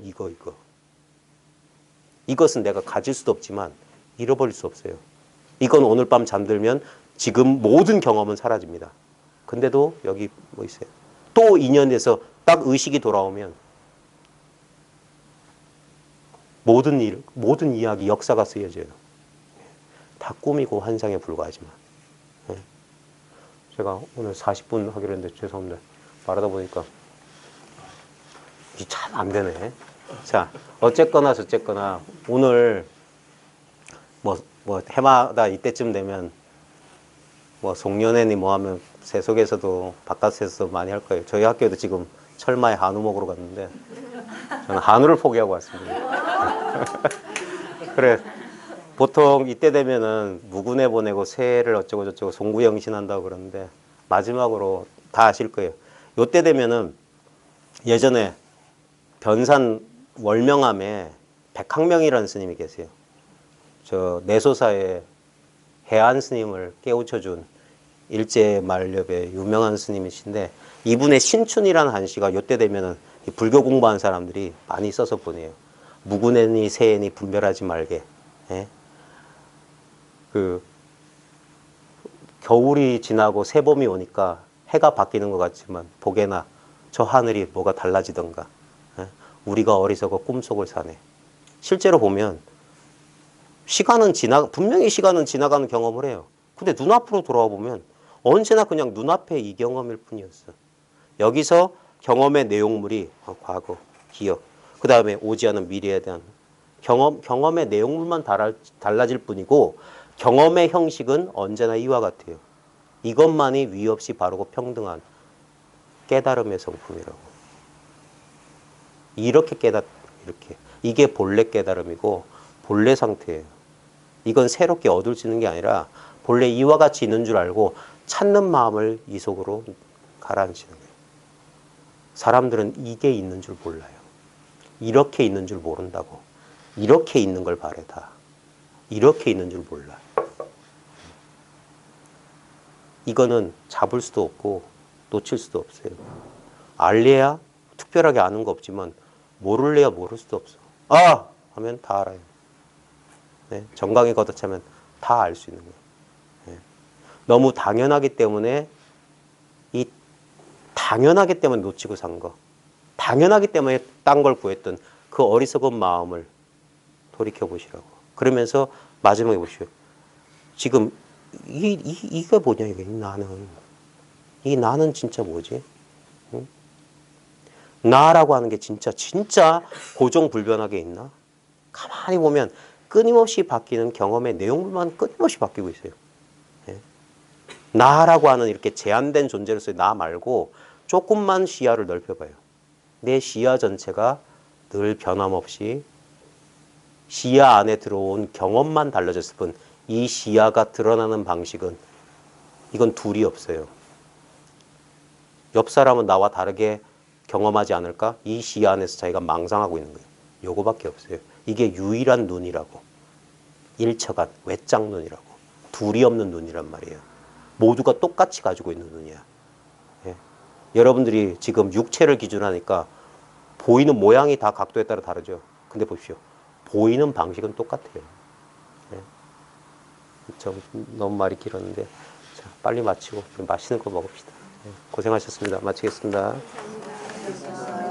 이것은 내가 가질 수도 없지만 잃어버릴 수 없어요. 이건 오늘 밤 잠들면 지금 모든 경험은 사라집니다. 근데도 여기 뭐 있어요. 또 인연에서 딱 의식이 돌아오면 모든 이야기, 역사가 쓰여져요. 다 꿈이고 환상에 불과하지만. 제가 오늘 40분 하기로 했는데 죄송합니다. 말하다 보니까 참 안 되네. 자, 어쨌거나 저쨌거나 오늘 뭐 해마다 이때쯤 되면 뭐 송년회니 뭐 하면 세속에서도 바깥에서도 많이 할 거예요. 저희 학교도 지금 철마에 한우 먹으러 갔는데 저는 한우를 포기하고 왔습니다. 그래, 보통 이때 되면은 무군회 보내고 새해를 어쩌고 저쩌고 송구영신한다고 그러는데 마지막으로 다 아실 거예요. 요때 되면은 예전에 변산 월명암에 백학명이라는 스님이 계세요. 저 내소사에 해안 스님을 깨우쳐준 일제만렵의 유명한 스님이신데 이분의 신춘이라는 한시가 요때 되면은 불교 공부하는 사람들이 많이 써서 보내요. 무구네니 새해니 분별하지 말게. 예? 겨울이 지나고 새봄이 오니까 해가 바뀌는 것 같지만 보게나 저 하늘이 뭐가 달라지던가. 예? 우리가 어리석어 꿈속을 사네. 실제로 보면 분명히 시간은 지나가는 경험을 해요. 근데 눈앞으로 돌아와 보면 언제나 그냥 눈앞에 이 경험일 뿐이었어. 여기서 경험의 내용물이 과거, 기억, 그 다음에 오지 않은 미래에 대한 경험의 내용물만 달라질 뿐이고 경험의 형식은 언제나 이와 같아요. 이것만이 위 없이 바르고 평등한 깨달음의 성품이라고. 이렇게 이게 본래 깨달음이고 본래 상태예요. 이건 새롭게 얻을 수 있는 게 아니라 본래 이와 같이 있는 줄 알고 찾는 마음을 이 속으로 가라앉히는 거예요. 사람들은 이게 있는 줄 몰라요. 이렇게 있는 줄 모른다고. 이렇게 있는 걸 바래 다. 이렇게 있는 줄 몰라. 이거는 잡을 수도 없고 놓칠 수도 없어요. 알래야 특별하게 아는 거 없지만 모를래야 모를 수도 없어. 아! 하면 다 알아요. 네? 정강이 걷어차면 다 알 수 있는 거예요. 네. 너무 당연하기 때문에 당연하기 때문에 놓치고 산 거. 당연하기 때문에 딴 걸 구했던 그 어리석은 마음을 돌이켜 보시라고. 그러면서 마지막에 보시오. 지금 이게 뭐냐 이게 이 나는 진짜 뭐지? 응? 나라고 하는 게 진짜 고정불변하게 있나? 가만히 보면 끊임없이 바뀌는 경험의 내용물만 끊임없이 바뀌고 있어요. 예? 나라고 하는 이렇게 제한된 존재로서의 나 말고 조금만 시야를 넓혀봐요. 내 시야 전체가 늘 변함없이 시야 안에 들어온 경험만 달라졌을 뿐 이 시야가 드러나는 방식은 이건 둘이 없어요. 옆 사람은 나와 다르게 경험하지 않을까? 이 시야 안에서 자기가 망상하고 있는 거예요. 요거밖에 없어요. 이게 유일한 눈이라고. 일처간 외장 눈이라고. 둘이 없는 눈이란 말이에요. 모두가 똑같이 가지고 있는 눈이야. 예. 여러분들이 지금 육체를 기준으로 하니까 보이는 모양이 다 각도에 따라 다르죠. 근데 보십시오. 보이는 방식은 똑같아요. 예. 너무 말이 길었는데 자, 빨리 마치고 좀 맛있는 거 먹읍시다. 예. 고생하셨습니다. 마치겠습니다. 감사합니다.